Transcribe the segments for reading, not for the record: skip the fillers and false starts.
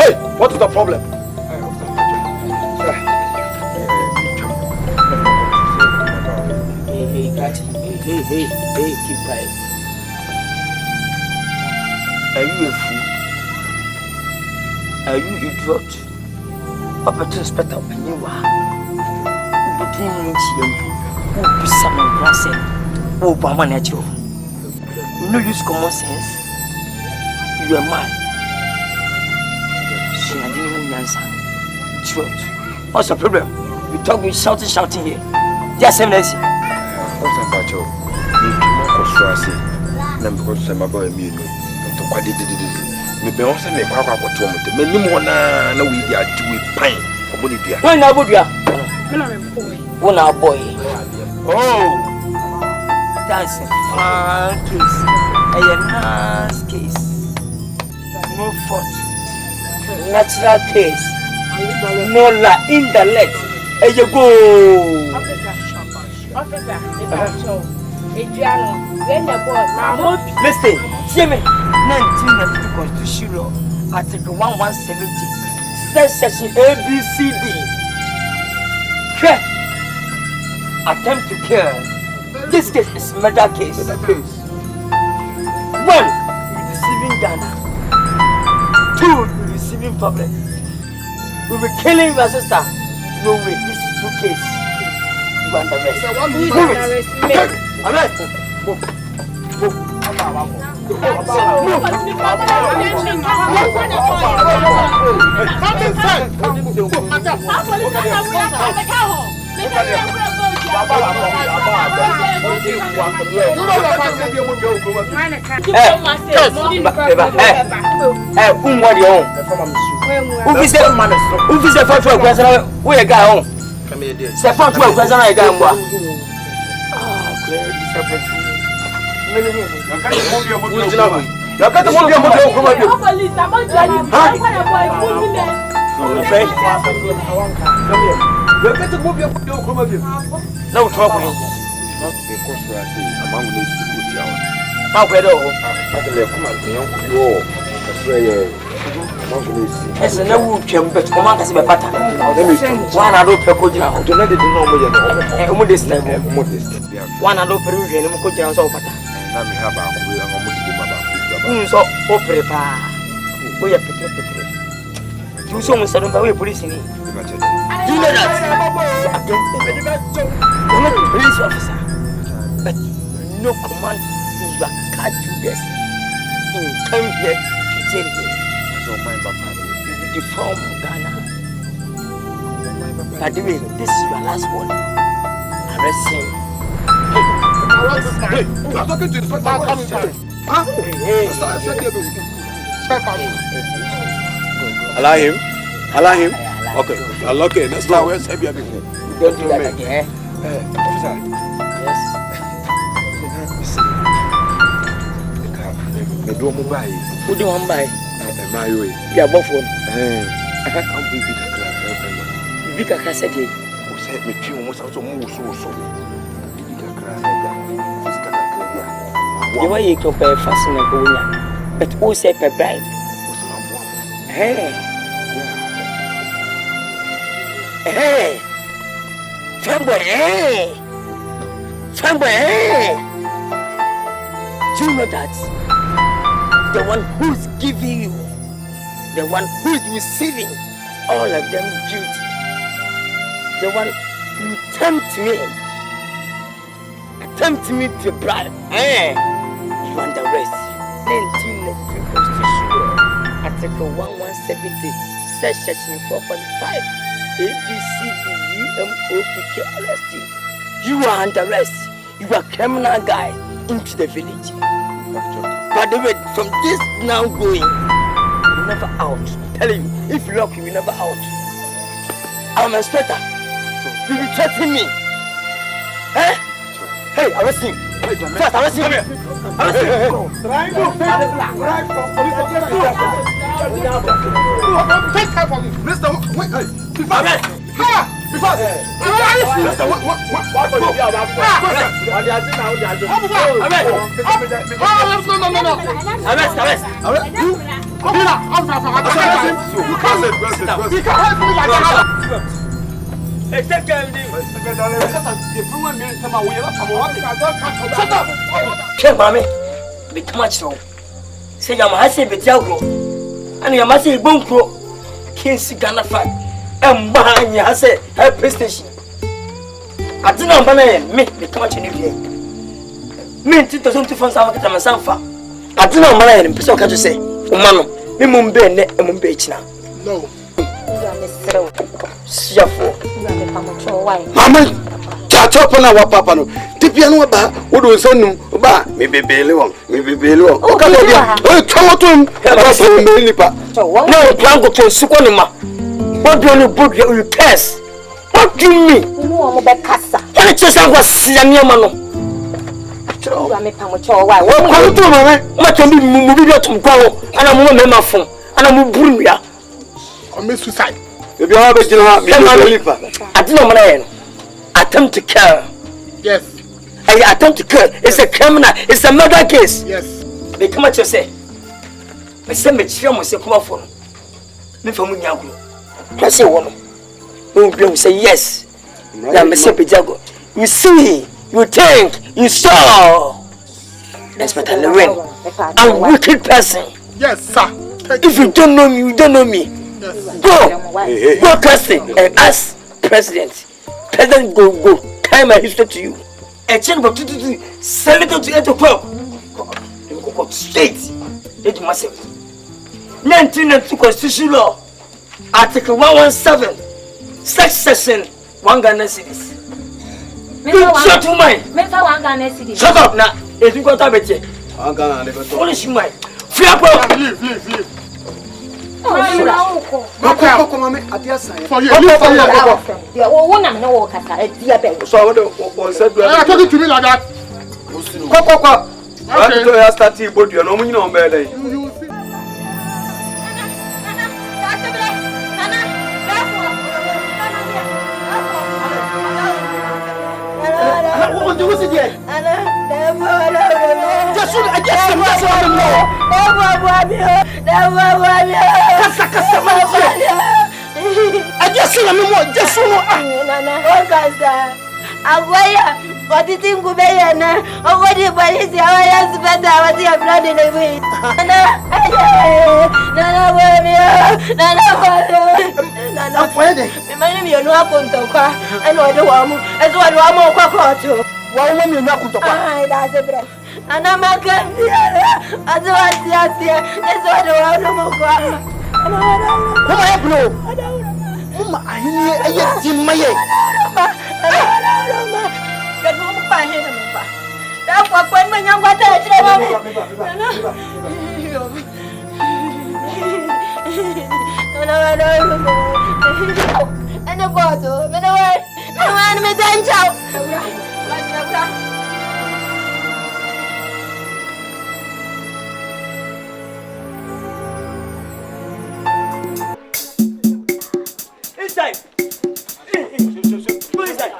Hey, what is the problem? Hey, keep quiet. Are you a fool? Are you idiot? Papa to respect up and you are. Between me and you, who be someone grassy, who be natural. No use common sense. You are mine. She didn't answer. Truth. What's the problem? We talk with shouting here. Just 7 days. What's about you? You can't because I'm about me. To what did it? Maybe also make a quack what you want to many more now. No, we are doing pain. When I would you? When our boy. Oh, that's a fine case. A nice case. No fault. Natural case. No la intellect. And you go. Listen, see me. 1992 Constitution Law, Article 1170, Section ABCD. Attempt to kill. This case is murder case. 1. Receiving Ghana. 2. Receiving public. We will be killing your sister. No way. This is 2 cases. You are under arrest. Arrest. Move. No trouble. Do you know that? You're not a police officer, but no command in your car to this. In come here to jail here. So my papa, you will deform Ghana. By the way, this is your last one. Arrest him. Hey, I'm talking to you. Huh? Allow him. Allow him. Okay. Okay. That's not where Sabia before. Don't do that again. Officer. Yes. Me do mo buy. Who do one buy? My way. Yeah, both one. I'm big kakra. Big kakra said it. Who said me pure mo so so. Big kakra. You want you to pay fast and go in. But who said per bribe? Hey. Hey, fanboy, hey, fanboy, hey. Do you know that the one who's giving you, the one who's receiving, all of them guilty, the one who tempt me to bribe, hey, you under arrest. 1993 Constitution, Article 1170, Section 4.5. ABCDEMOPQLST. You are under arrest. You are a criminal guy into the village. By the way, from this now going, you're never out. I'm telling you, if you lock, you're never out. I'm a inspector. You will threaten me. Eh? Hey, arrest him. First, arrest him. Arrest him. Take care for me. Mr. Wait, hey. Say I'm happy with Jago, and you must say Bunkro, Kinsey Ghana Fat, and Bahani has a PlayStation. I do not want me become a Chinese. Me 2002 South Sanfa. I do not want to say, to say, Mano, me Mumbe and Mumbechina. No, Mamma, chop on our papa. Tipiano ba, what was on ba, maybe Bello, maybe Bello. Oh, come on, Tomatum, Lipa. No, Plango to Sukonima. What do you book you curse? What do you mean? No, I'm a cassa. And just I was Siamano. I'm a Pamacho. Why? What do what can be moved to go? And I'm a member phone, and I'm a Buria. I miss suicide. If you have a Lipa, I do not attempt to kill. Yes. I attempt to kill. It's a criminal. It's a murder case. Yes. They come at you say. I say me children must come up for me from Munyago. I say woman. You say yes. Now me say Pijago. You see, you think, you saw. That's better than the rain. I'm a wicked person. Yes, sir. If you don't know me, you don't know me. Yes. Go casting and ask President. President go. Time my history to you. A chamber to sell it to 8 o'clock. You go straight into myself. 1992 Constitution Law, Article 117, Section 1 Ghana cedis. Shut up, mine. Shut up now. If you got a bit, I'm gonna polish you, mine. Free up, leave. Oh, for you, so what said talking to me like that? Okay. Start to put your nominee on bed. What do you say? AGYA, what do you think of Bayana? Or what do you buy his hours better? What do you have blood in the way? Nana, my name is Noakuntoka, and what do I as what one more quack. Why let me not to buy that's a breath? And I'm a gun, as well as that's what I don't know. I get in my head. That's what when young water. And a bottle, and a word, and a danger. Inside. Go inside.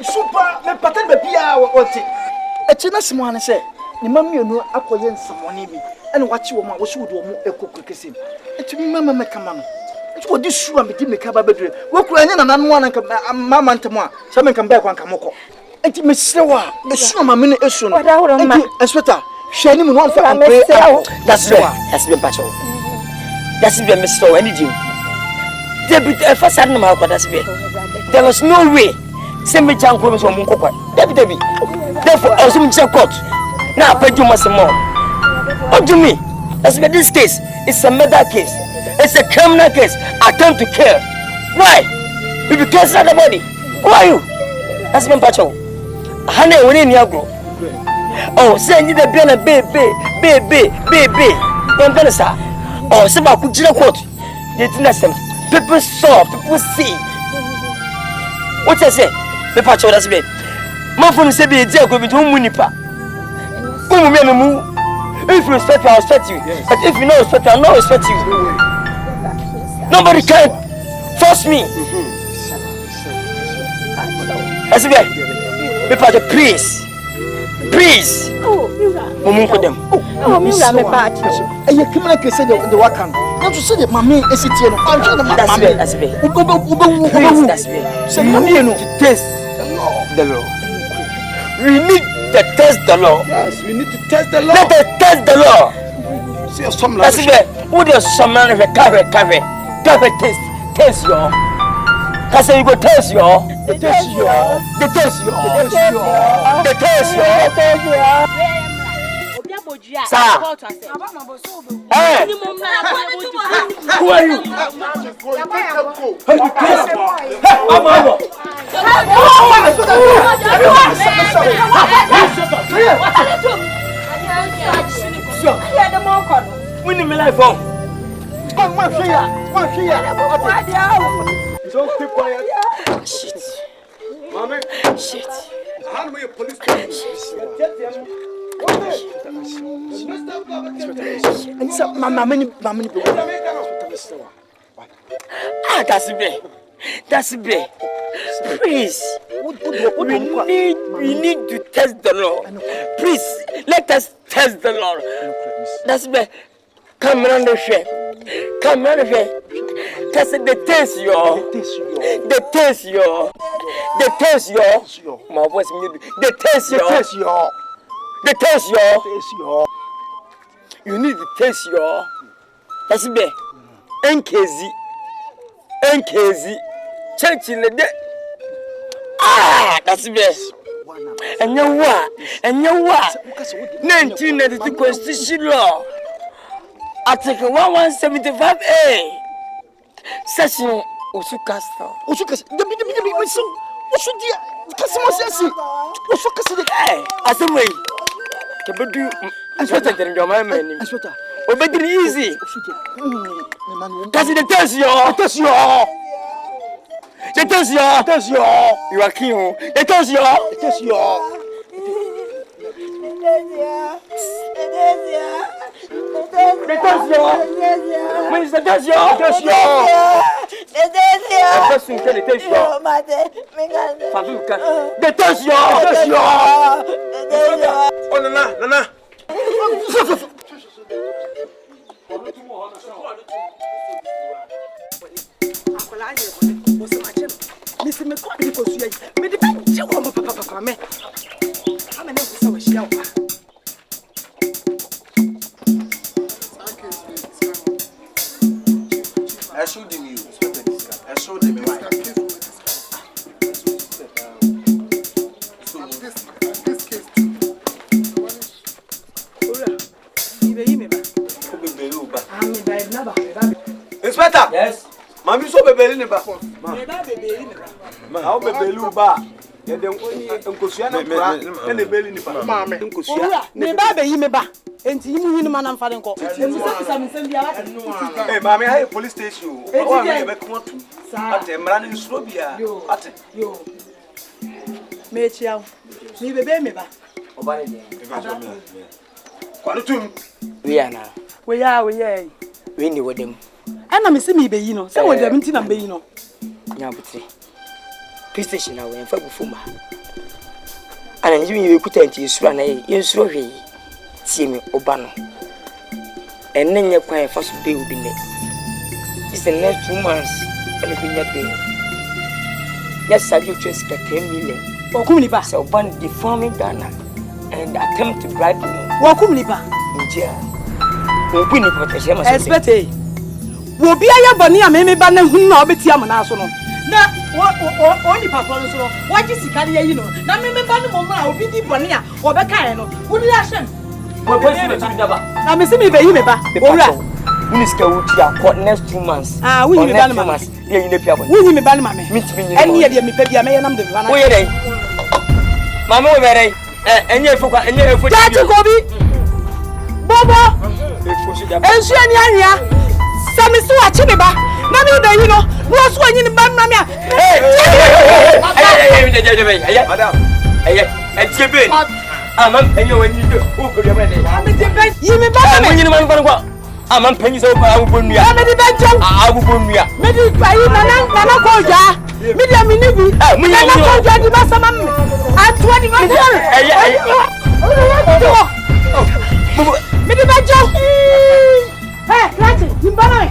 Super, me pattern be bia what it. E china simone say, ni mammy no akoyen samone bi. And watch you what should do more eco-cooking. It me mamma make a man. It would this shoe and be Mekaba bedroom. Walk around and one and mamma and Tamar. Some come back on Kamoko. And it may say, a swim a minute as soon. A sweater, shining one for a pray. That's right, has been patched. That's been Mr. Anything. Deputy first animal, but that's been. There was no way. Send me junk from Munkoka. Debbie. Therefore, I was in court. Now, I pay you much more. What do you mean? That's in this case. It's a murder case. It's a criminal case. Attempt to kill. Why? You be case of the body. Who are you? That's been pacho. Hane woni ni agro. Oh, say you the biana baby. Dem bena sa. Oh, se ba ku jira court. They think some people saw, people see. What I say? Me pacho that's be. Man for say be dey go be to munipa. Come me mu. If you respect me, I respect you. Yes. But if you don't respect me, I don't respect you. Nobody can force me. That's it. Me pacho please. Oh, Mira. Them. Oh, Mira, me pacho. And you come like you said the wakan. Don't you say that mommy is it here? I'm trying to that's it. That's it. Say mommy no to test the law. We need to test the law. Yes, we need to test the law. Let us test the law. See some that's it. Who does some man of a carry test yo. Cause you go test yo. The test yo. Sir. Hey. Who are you? Don't keep quiet. Shit. Mommy. Shit. Hand me a police and so, mammy. Ah, that's it. Please. We need to test the law. Please, let us test the law. That's it. Come around the ship. Cause the test yo. My voice music. The test yo. You need to test yo. That's it. NKZ. Church in the day. Ah, that's it. And you what? 1992 Constitution law. Article 1175A. Section Usukasta. The Assembly. Easy. The test yo. You are king. The test yo. When is the test yo? Oh, Nana. I showed him you. I showed him why. Inspector. Yes. Mami so bebeli ne ba. How bebeli ba? Ya de nkosua na kura na bebeli ne ba. Mami nkosua. Me ba be yi me ba. Enti yimu hinu ma na mfa nko. Eh mami ha police station. O wa me be ko tu. Ate mra ne nsuro bia. Ate. Yo. Me chia. Me bebe me ba. Oba ne de. Kwanu tum. We are now. We are. We ni wodem. Ana me se me be yi no. Se wodem nti na be yi no. Nyabuti. PlayStation na we fa gufuma. Ana nyi we kuta nti nsuro na ye nsuro hwe. See me Obano. And then you quite first day will be next. It's the next 2 months and it's been your day. Yes, I do just get 10 million. Wakumiba, so one deforming Ghana and attempt to bribe me. Wakumiba, in jail. Open the protection. Expect it. Will be a Bania, maybe Banner who know Betiam and Asono. Now, only Papa, what is the carrier, you know? Now, maybe Banner will be the Bania or Bacano. Would you ask him? I'm assuming baby, Minister Utia, for next 2 months. Ah, we need to ban months. Yeah, you know, we need to ban mammy. Meet me, and near me, baby, I may am the one. Mama we bere. Enye fokwa, enye efo. Jaji Kobi. Bobo. Ensu ani ania. Sami so achi me ba. Na me da yi no. No so anyi ni ba na me a. Madam. Ejebe. Amam enye wani do. O ko de ba ne. Amede yi me ba me. Munyi ni man kwa. Amam penyi so ba agubonua. Amede ba jam. Agubonua. Me di ayi nana ko ja. Me di amini bi. Nana ko ja di ba sama me. Atuwa di ba. Me di ba jam. Hey, Lati, yimbana.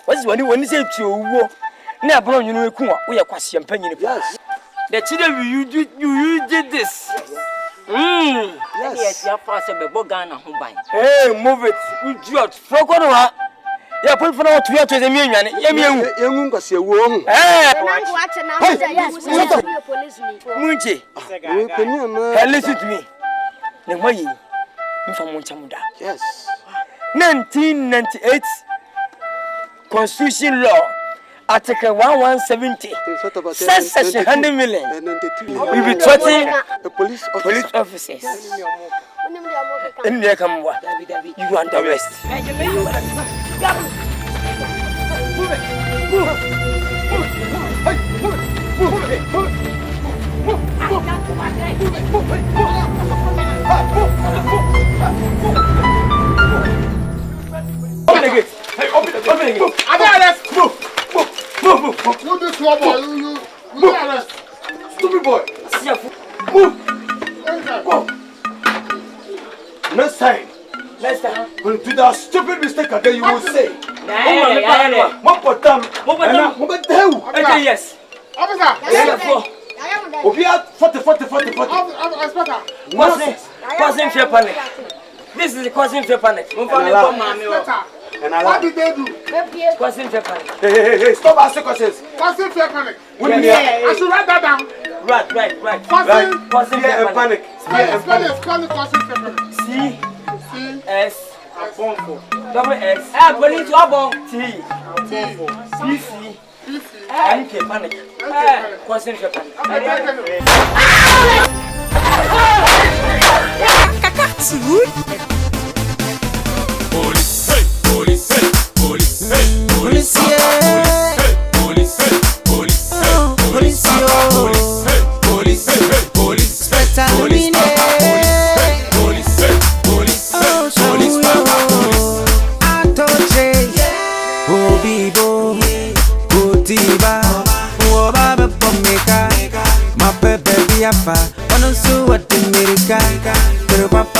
What's when you say to war? Never you know, we are quite champagne. The children you did this. Yes, your father be Bogana who buy. Hey, move it. We jot. Frocoa. Yeah, put for out to the million. Young was a woman. Munchi, listen to me. The way from Montamuda. Yes. 1998 Constitution Law, Article 1170, Section 100 million. We be threatening the police officers. In there come what? You under arrest. Open the gate. Hey, open the gate. I'm arrest. Move. You do trouble. You arrest. stupid boy. Move. Go. Next time. When you do that stupid mistake again, you will say. Yes. Causing fear panic. This is causing fear panic. What did they do? Causing fear panic. Hey, stop asking questions. Causing fear panic. I should write that down. Right. Causing fear panic. Spell causing fear panic. C-S double S. Police Wabon T. PC. NK panic. Causing fear panic. Police, hey, police, hey, police, hey, police, hey, police, hey, police, hey, police, hey, police, hey, police, police, Papa,